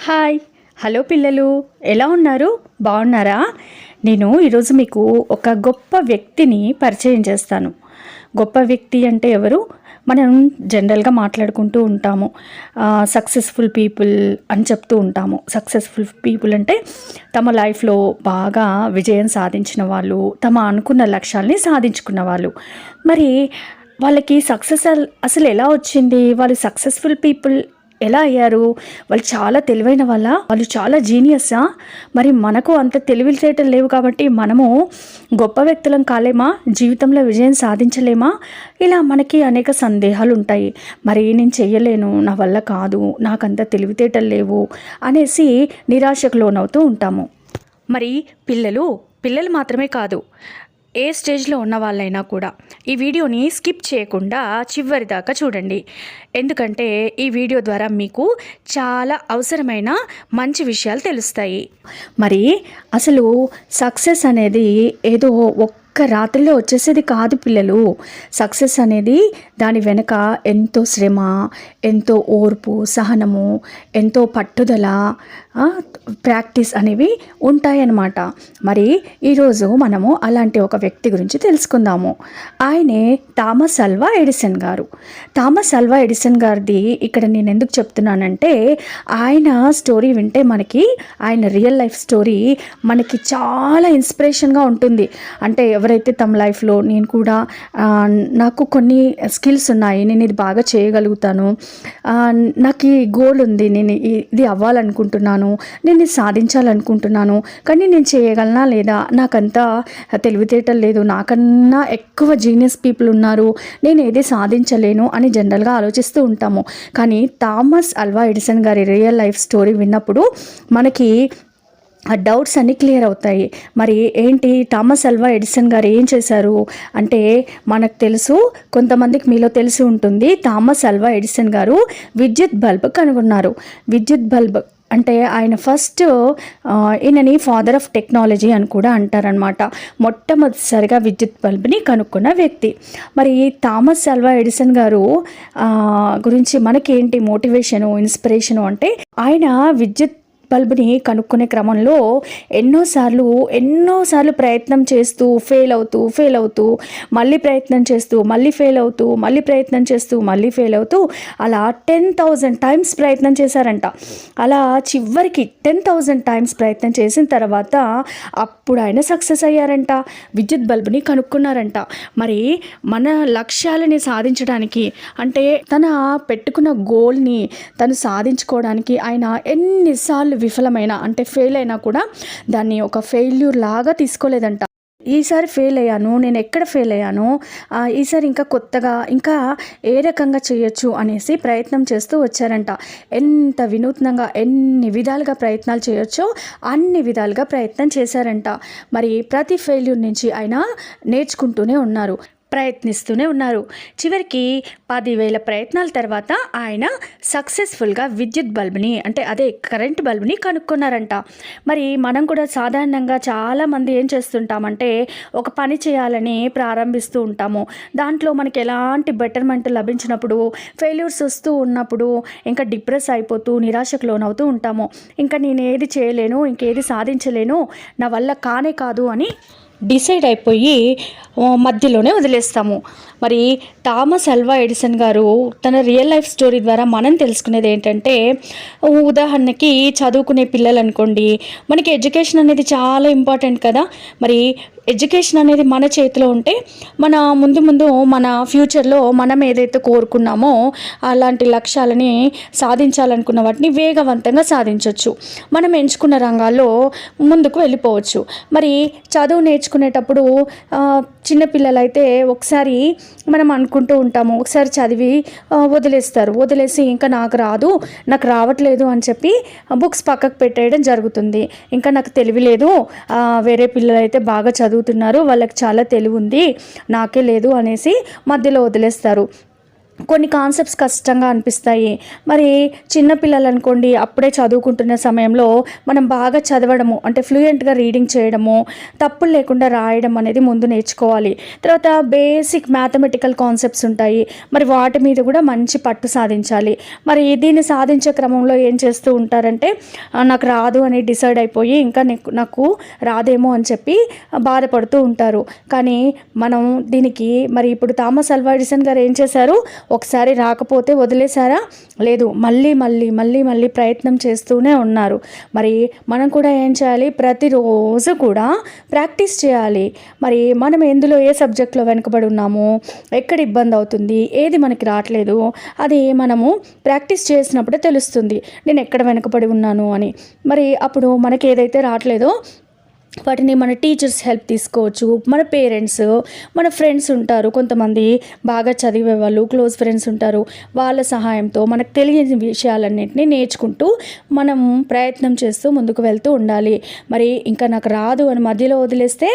Hi hello పిల్లలు, ఎలా ఉన్నారు? బాగున్నారా? నేను ఈరోజు మీకు ఒక గొప్ప వ్యక్తిని పరిచయం చేస్తాను. గొప్ప వ్యక్తి అంటే ఎవరు? మనం జనరల్గా మాట్లాడుకుంటూ ఉంటాము, సక్సెస్ఫుల్ పీపుల్ అని చెప్తూ ఉంటాము. సక్సెస్ఫుల్ పీపుల్ అంటే తమ లైఫ్లో బాగా విజయం సాధించిన వాళ్ళు, తమ అనుకున్న లక్ష్యాల్ని సాధించుకున్న వాళ్ళు. మరి వాళ్ళకి సక్సెస్ అసలు ఎలా వచ్చింది? వాళ్ళు సక్సెస్ఫుల్ పీపుల్ ఎలా అయ్యారు? వాళ్ళు చాలా తెలివైన వాళ్ళు చాలా జీనియస్సా? మరి మనకు అంత తెలివితేటలు లేవు కాబట్టి మనము గొప్ప వ్యక్తులం కాలేమా? జీవితంలో విజయం సాధించలేమా? ఇలా మనకి అనేక సందేహాలు ఉంటాయి. మరి నేను చెయ్యలేను, నా వల్ల కాదు, నాకంత తెలివితేటలు లేవు అనేసి నిరాశకు లోనవుతూ ఉంటాము. మరి పిల్లలు మాత్రమే కాదు, ఏ స్టేజ్లో ఉన్న వాళ్ళైనా కూడా ఈ వీడియోని స్కిప్ చేయకుండా చివరి దాకా చూడండి. ఎందుకంటే ఈ వీడియో ద్వారా మీకు చాలా అవసరమైన మంచి విషయాలు తెలుస్తాయి. మరి అసలు సక్సెస్ అనేది ఏదో ఒక్క రాత్రిలో వచ్చేసేది కాదు పిల్లలు. సక్సెస్ అనేది దాని వెనుక ఎంతో శ్రమ, ఎంతో ఓర్పు, సహనము, ఎంతో పట్టుదల, ప్రాక్టీస్ అనేవి ఉంటాయన్నమాట. మరి ఈరోజు మనము అలాంటి ఒక వ్యక్తి గురించి తెలుసుకుందాము. ఆయనే థామస్ అల్వా ఎడిసన్ గారు. థామస్ అల్వా ఎడిసన్ గారిది ఇక్కడ నేను ఎందుకు చెప్తున్నానంటే, ఆయన స్టోరీ వింటే ఆయన రియల్ లైఫ్ స్టోరీ మనకి చాలా ఇన్స్పిరేషన్గా ఉంటుంది. అంటే ఎవరైతే తమ లైఫ్లో నేను కూడా నాకు కొన్ని స్కిల్స్ ఉన్నాయి, నేను ఇది బాగా చేయగలుగుతాను, నాకు ఈ గోల్ ఉంది, నేను ఇది అవ్వాలనుకుంటున్నాను, నేను ఇది సాధించాలనుకుంటున్నాను, కానీ నేను చేయగలనా లేదా, నాకంతా తెలివితేటలు లేదు, నాకన్నా ఎక్కువ జీనియస్ పీపుల్ ఉన్నారు, నేను ఏది సాధించలేను అని జనరల్గా ఆలోచిస్తూ ఉంటాము. కానీ థామస్ అల్వా ఎడిసన్ గారి రియల్ లైఫ్ స్టోరీ విన్నప్పుడు మనకి ఆ డౌట్స్ అన్నీ క్లియర్ అవుతాయి. మరి ఏంటి థామస్ అల్వా ఎడిసన్ గారు ఏం చేశారు అంటే, మనకు తెలుసు, కొంతమందికి మీలో తెలిసి ఉంటుంది, థామస్ అల్వా ఎడిసన్ గారు విద్యుత్ బల్బ్ కనుగొన్నారు. విద్యుత్ బల్బ్ అంటే ఆయన ఫస్ట్ ఈయనని ఫాదర్ ఆఫ్ టెక్నాలజీ అని కూడా అంటారనమాట. మొట్టమొదటిసారిగా విద్యుత్ బల్బ్ని కనుక్కున్న వ్యక్తి. మరి థామస్ అల్వా ఎడిసన్ గారు గురించి మనకేంటి మోటివేషను, ఇన్స్పిరేషను అంటే, ఆయన విద్యుత్ బల్బుని కనుక్కునే క్రమంలో ఎన్నోసార్లు ప్రయత్నం చేస్తూ ఫెయిల్ అవుతూ మళ్ళీ ప్రయత్నం చేస్తూ మళ్ళీ ఫెయిల్ అవుతూ మళ్ళీ ప్రయత్నం చేస్తూ మళ్ళీ ఫెయిల్ అవుతూ అలా 10,000 టైమ్స్ ప్రయత్నం చేశారంట. అలా చివరికి 10,000 టైమ్స్ ప్రయత్నం చేసిన తర్వాత అప్పుడు ఆయన సక్సెస్ అయ్యారంట, విద్యుత్ బల్బుని కనుక్కున్నారంట. మరి మన లక్ష్యాలని సాధించడానికి, అంటే తన పెట్టుకున్న గోల్ని తను సాధించుకోవడానికి ఆయన ఎన్నిసార్లు విఫలమైన, అంటే ఫెయిల్ అయినా కూడా దాన్ని ఒక ఫెయిల్యూర్ లాగా తీసుకోలేదంట. ఈసారి ఫెయిల్ అయ్యాను, నేను ఎక్కడ ఫెయిల్ అయ్యాను, ఈసారి ఇంకా కొత్తగా ఇంకా ఏ రకంగా చేయొచ్చు అనేసి ప్రయత్నం చేస్తూ వచ్చారంట. ఎంత వినూత్నంగా ఎన్ని విధాలుగా ప్రయత్నాలు చేయొచ్చో అన్ని విధాలుగా ప్రయత్నం చేశారంట. మరి ప్రతి ఫెయిల్యూర్ నుంచి ఆయన నేర్చుకుంటూనే ఉన్నారు, ప్రయత్నిస్తూనే ఉన్నారు. చివరికి 10,000 ప్రయత్నాల తర్వాత ఆయన సక్సెస్ఫుల్గా విద్యుత్ బల్బుని, అంటే అదే కరెంట్ బల్బుని కనుక్కున్నారంట. మరి మనం కూడా సాధారణంగా చాలామంది ఏం చేస్తుంటామంటే, ఒక పని చేయాలని ప్రారంభిస్తూ ఉంటాము, దాంట్లో మనకి ఎలాంటి బెటర్మెంట్ లభించినప్పుడు, ఫెయిల్యూర్స్ వస్తూ ఉన్నప్పుడు ఇంకా డిప్రెస్ అయిపోతూ నిరాశకు లోనవుతూ ఉంటాము. ఇంకా నేను ఏది చేయలేను, ఇంకేది సాధించలేను, నా వల్ల కానే కాదు అని డిసైడ్ అయిపోయి మధ్యలోనే వదిలేస్తాము. మరి థామస్ అల్వా ఎడిసన్ గారు తన రియల్ లైఫ్ స్టోరీ ద్వారా మనం తెలుసుకునేది ఏంటంటే, ఉదాహరణకి చదువుకునే పిల్లలు అనుకోండి, మనకి ఎడ్యుకేషన్ అనేది చాలా ఇంపార్టెంట్ కదా. మరి ఎడ్యుకేషన్ అనేది మన చేతిలో ఉంటే మన ముందు మన ఫ్యూచర్లో మనం ఏదైతే కోరుకున్నామో అలాంటి లక్ష్యాలని సాధించాలనుకున్న వాటిని వేగవంతంగా సాధించవచ్చు, మనం ఎంచుకున్న రంగాల్లో ముందుకు వెళ్ళిపోవచ్చు. మరి చదువు నేర్చుకునేటప్పుడు చిన్నపిల్లలైతే ఒకసారి మనం అనుకుంటూ ఉంటాము, ఒకసారి చదివి వదిలేసి ఇంకా నాకు రావట్లేదు అని చెప్పి బుక్స్ పక్కకు పెట్టేయడం జరుగుతుంది. ఇంకా నాకు తెలివి లేదు, వేరే పిల్లలైతే బాగా చదువుతున్నారు, వాళ్ళకి చాలా తెలివి ఉంది, నాకే లేదు అనేసి మధ్యలో వదిలేస్తారు. కొన్ని కాన్సెప్ట్స్ కష్టంగా అనిపిస్తాయి. మరి చిన్నపిల్లలు అనుకోండి, అప్పుడే చదువుకుంటున్న సమయంలో మనం బాగా చదవడము అంటే ఫ్లూయెంట్గా రీడింగ్ చేయడము, తప్పులు లేకుండా రాయడం అనేది ముందు నేర్చుకోవాలి. తర్వాత బేసిక్ మ్యాథమెటికల్ కాన్సెప్ట్స్ ఉంటాయి, మరి వాటి మీద కూడా మంచి పట్టు సాధించాలి. మరి దీన్ని సాధించే క్రమంలో ఏం చేస్తూ ఉంటారంటే నాకు రాదు అని డిసైడ్ అయిపోయి ఇంకా నాకు రాదేమో అని చెప్పి బాధపడుతూ ఉంటారు. కానీ మనం దీనికి మరి ఇప్పుడు థామస్ అల్వా ఎడిసన్ గారు ఏం చేశారు, ఒకసారి రాకపోతే వదిలేశారా? లేదు, మళ్ళీ మళ్ళీ మళ్ళీ మళ్ళీ ప్రయత్నం చేస్తూనే ఉన్నారు. మరి మనం కూడా ఏం చేయాలి, ప్రతిరోజు కూడా ప్రాక్టీస్ చేయాలి. మరి మనం ఎందులో ఏ సబ్జెక్ట్లో వెనుకబడి ఉన్నాము, ఎక్కడ ఇబ్బంది అవుతుంది, ఏది మనకి రావట్లేదు, అది మనము ప్రాక్టీస్ చేసినప్పుడే తెలుస్తుంది నేను ఎక్కడ వెనుకబడి ఉన్నాను అని. మరి అప్పుడు మనకి ఏదైతే రావట్లేదో వాటిని మన టీచర్స్ హెల్ప్ తీసుకోవచ్చు, మన పేరెంట్స్, మన ఫ్రెండ్స్ ఉంటారు, కొంతమంది బాగా చదివే వాళ్ళు క్లోజ్ ఫ్రెండ్స్ ఉంటారు, వాళ్ళ సహాయంతో మనకు తెలియని విషయాలన్నింటినీ నేర్చుకుంటూ మనం ప్రయత్నం చేస్తూ ముందుకు వెళ్తూ ఉండాలి. మరి ఇంకా నాకు రాదు అని మధ్యలో వదిలేస్తే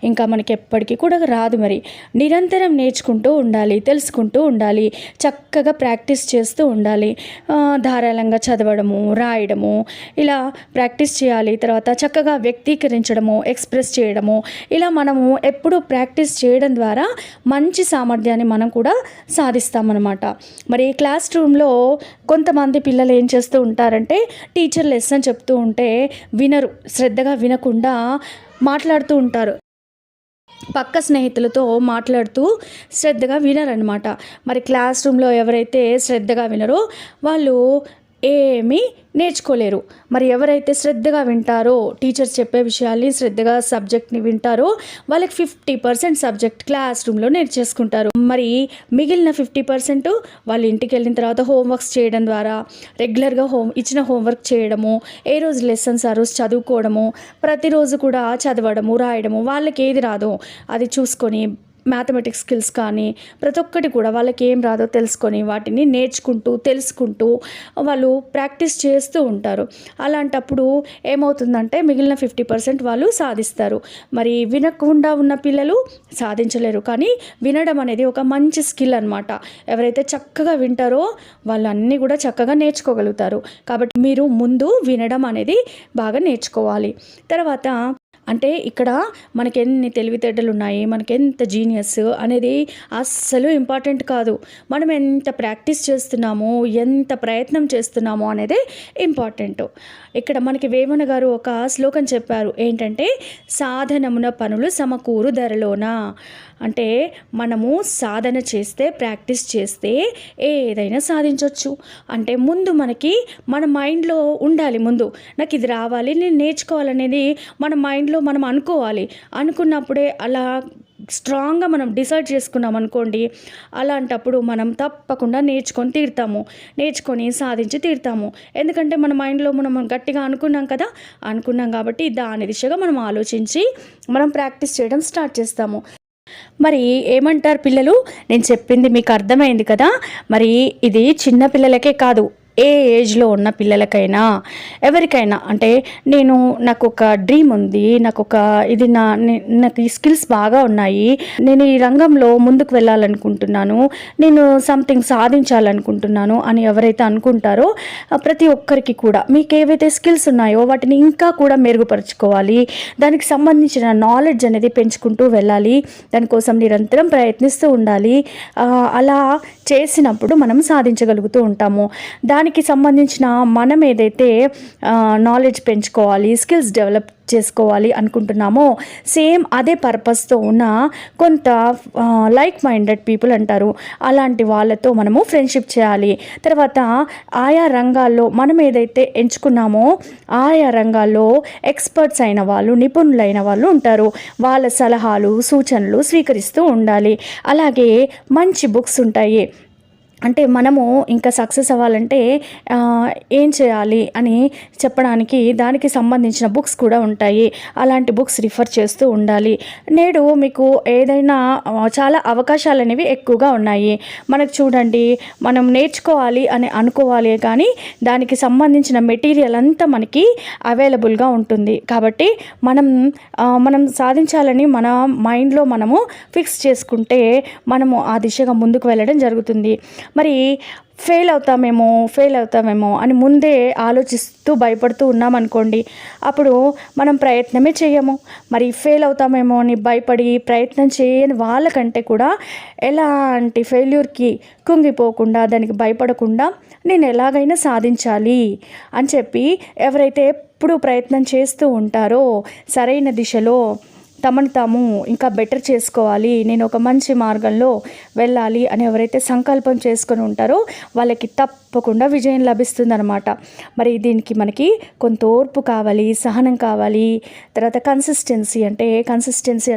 ఇంకా మనకి ఎప్పటికీ కూడా రాదు. మరి నిరంతరం నేర్చుకుంటూ ఉండాలి, తెలుసుకుంటూ ఉండాలి, చక్కగా ప్రాక్టీస్ చేస్తూ ఉండాలి. ధారాళంగా చదవడము, రాయడము, ఇలా ప్రాక్టీస్ చేయాలి. తర్వాత చక్కగా వ్యక్తీకరించడము, ఎక్స్ప్రెస్ చేయడము, ఇలా మనము ఎప్పుడూ ప్రాక్టీస్ చేయడం ద్వారా మంచి సామర్థ్యాన్ని మనం కూడా సాధిస్తామన్నమాట. మరి క్లాస్ రూమ్లో కొంతమంది పిల్లలు ఏం చేస్తూ ఉంటారంటే టీచర్ లెసన్ చెప్తూ ఉంటే వినరు, శ్రద్ధగా వినకుండా మాట్లాడుతూ ఉంటారు, పక్క స్నేహితులతో మాట్లాడుతూ శ్రద్ధగా వినరనమాట. మరి క్లాస్ రూమ్లో ఎవరైతే శ్రద్ధగా వినరో వాళ్ళు ఏమీ నేర్చుకోలేరు. మరి ఎవరైతే శ్రద్ధగా వింటారో, టీచర్స్ చెప్పే విషయాల్ని శ్రద్ధగా సబ్జెక్ట్ని వింటారో వాళ్ళకి 50% సబ్జెక్ట్ క్లాస్ రూమ్లో నేర్చేసుకుంటారు. మరి మిగిలిన 50% వాళ్ళు ఇంటికి వెళ్ళిన తర్వాత హోంవర్క్స్ చేయడం ద్వారా రెగ్యులర్గా ఇచ్చిన హోంవర్క్ చేయడము, ఏ రోజు లెసన్స్ ఆ రోజు చదువుకోవడము, ప్రతిరోజు కూడా చదవడము, రాయడము, వాళ్ళకి ఏది రాదో అది చూసుకొని మ్యాథమెటిక్స్ స్కిల్స్ కానీ ప్రతి ఒక్కటి కూడా వాళ్ళకి ఏం రాదో తెలుసుకొని వాటిని నేర్చుకుంటూ తెలుసుకుంటూ వాళ్ళు ప్రాక్టీస్ చేస్తూ ఉంటారు. అలాంటప్పుడు ఏమవుతుందంటే మిగిలిన 50% వాళ్ళు సాధిస్తారు. మరి వినకుండా ఉన్న పిల్లలు సాధించలేరు. కానీ వినడం అనేది ఒక మంచి స్కిల్ అనమాట. ఎవరైతే చక్కగా వింటారో వాళ్ళు అన్నీ కూడా చక్కగా నేర్చుకోగలుగుతారు. కాబట్టి మీరు ముందు వినడం అనేది బాగా నేర్చుకోవాలి. తర్వాత అంటే ఇక్కడ మనకి ఎన్ని తెలివితేటలు ఉన్నాయి, మనకి ఎంత జీనియస్ అనేది అస్సలు ఇంపార్టెంట్ కాదు. మనం ఎంత ప్రాక్టీస్ చేస్తున్నామో, ఎంత ప్రయత్నం చేస్తున్నామో అనేది ఇంపార్టెంట్. ఇక్కడ మనకి వేమన గారు ఒక శ్లోకం చెప్పారు, ఏంటంటే సాధనమున పనులు సమకూరు ధరలోన. అంటే మనము సాధన చేస్తే, ప్రాక్టీస్ చేస్తే ఏదైనా సాధించవచ్చు. అంటే ముందు మనకి మన మైండ్లో ఉండాలి, ముందు నాకు ఇది రావాలి, నేను నేర్చుకోవాలనేది మన మైండ్లో మనం అనుకోవాలి. అనుకున్నప్పుడే అలా స్ట్రాంగ్గా మనం డిసైడ్ చేసుకున్నాం అనుకోండి, అలాంటప్పుడు మనం తప్పకుండా నేర్చుకొని సాధించి తీరుతాము. ఎందుకంటే మన మైండ్లో మనం గట్టిగా అనుకున్నాం కాబట్టి దాని దిశగా మనం ఆలోచించి మనం ప్రాక్టీస్ చేయడం స్టార్ట్ చేస్తాము. మరి ఏమంటారు పిల్లలు, నేను చెప్పింది మీకు అర్థమైంది కదా? మరి ఇది చిన్న పిల్లలకే కాదు, ఏ ఏజ్లో ఉన్న పిల్లలకైనా ఎవరికైనా, అంటే నాకు ఒక డ్రీమ్ ఉంది, నాకు ఈ స్కిల్స్ బాగా ఉన్నాయి, నేను ఈ రంగంలో ముందుకు వెళ్ళాలనుకుంటున్నాను, నేను సంథింగ్ సాధించాలనుకుంటున్నాను అని ఎవరైతే అనుకుంటారో ప్రతి ఒక్కరికి కూడా మీకు ఏవైతే స్కిల్స్ ఉన్నాయో వాటిని ఇంకా కూడా మెరుగుపరుచుకోవాలి. దానికి సంబంధించిన నాలెడ్జ్ అనేది పెంచుకుంటూ వెళ్ళాలి. దానికోసం నిరంతరం ప్రయత్నిస్తూ ఉండాలి. అలా చేసినప్పుడు మనం సాధించగలుగుతూ ఉంటాము. దానికి సంబంధించిన మనం ఏదైతే నాలెడ్జ్ పెంచుకోవాలి, స్కిల్స్ డెవలప్ చేసుకోవాలి అనుకుంటున్నామో సేమ్ అదే పర్పస్తో ఉన్న కొంత లైక్ మైండెడ్ పీపుల్ అంటారు, అలాంటి వాళ్ళతో మనము ఫ్రెండ్షిప్ చేయాలి. తర్వాత ఆయా రంగాల్లో మనం ఏదైతే ఎంచుకున్నామో ఆయా రంగాల్లో ఎక్స్పర్ట్స్ అయిన వాళ్ళు, నిపుణులైన వాళ్ళు ఉంటారు. వాళ్ళ సలహాలు సూచనలు స్వీకరిస్తూ ఉండాలి. అలాగే మంచి బుక్స్ ఉంటాయి, అంటే మనము ఇంకా సక్సెస్ అవ్వాలంటే ఏం చేయాలి అని చెప్పడానికి దానికి సంబంధించిన బుక్స్ కూడా ఉంటాయి. అలాంటి బుక్స్ రిఫర్ చేస్తూ ఉండాలి. నేడు మీకు ఏదైనా చాలా అవకాశాలు అనేవి ఎక్కువగా ఉన్నాయి. మనకు చూడండి, మనం నేర్చుకోవాలి అని అనుకోవాలి కానీ దానికి సంబంధించిన మెటీరియల్ అంతా మనకి అవైలబుల్గా ఉంటుంది. కాబట్టి మనం సాధించాలని మన మైండ్లో మనము ఫిక్స్ చేసుకుంటే మనము ఆ దిశగా ముందుకు వెళ్ళడం జరుగుతుంది. మరి ఫెయిల్ అవుతామేమో అని ముందే ఆలోచిస్తూ భయపడుతూ ఉన్నామనుకోండి, అప్పుడు మనం ప్రయత్నమే చేయము. మరి ఫెయిల్ అవుతామేమో అని భయపడి ప్రయత్నం చేయని వాళ్ళకంటే కూడా ఎలాంటి ఫెయిల్యూర్కి కుంగిపోకుండా, దానికి భయపడకుండా నేను ఎలాగైనా సాధించాలి అని చెప్పి ఎవరైతే ఎప్పుడూ ప్రయత్నం చేస్తూ ఉంటారో, సరైన దిశలో తమను తాము ఇంకా బెటర్ చేసుకోవాలి, నేను ఒక మంచి మార్గంలో వెళ్ళాలి అని ఎవరైతే సంకల్పం చేసుకొని ఉంటారో వాళ్ళకి తప్పకుండా విజయం లభిస్తుందన్నమాట. మరి దీనికి మనకి కొంత ఓర్పు కావాలి, సహనం కావాలి. తర్వాత కన్సిస్టెన్సీ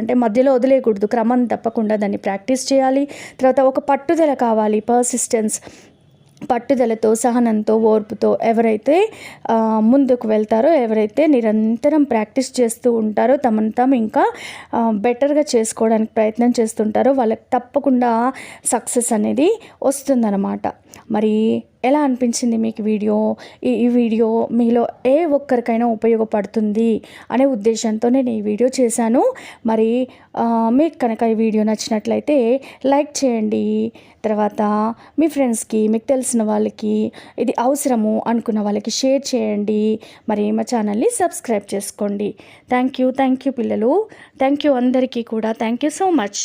అంటే మధ్యలో వదిలేయకూడదు, క్రమం తప్పకుండా దాన్ని ప్రాక్టీస్ చేయాలి. తర్వాత ఒక పట్టుదల కావాలి, పట్టుదలతో, సహనంతో, ఓర్పుతో ఎవరైతే ముందుకు వెళ్తారో, ఎవరైతే నిరంతరం ప్రాక్టీస్ చేస్తూ ఉంటారో, తమను తాము ఇంకా బెటర్గా చేసుకోవడానికి ప్రయత్నం చేస్తుంటారో వాళ్ళకి తప్పకుండా సక్సెస్ అనేది వస్తుందన్నమాట. మరి ఎలా అనిపించింది మీకు వీడియో? ఈ వీడియో మీలో ఏ ఒక్కరికైనా ఉపయోగపడుతుంది అనే ఉద్దేశంతో నేను ఈ వీడియో చేశాను. మరి మీకు కనుక ఈ వీడియో నచ్చినట్లయితే లైక్ చేయండి. తర్వాత మీ ఫ్రెండ్స్కి, మీకు తెలిసిన వాళ్ళకి, ఇది అవసరము అనుకున్న వాళ్ళకి షేర్ చేయండి. మరి మా ఛానల్ని సబ్స్క్రైబ్ చేసుకోండి. థ్యాంక్ యూ పిల్లలు. థ్యాంక్ యూ అందరికీ కూడా. Thank you so much.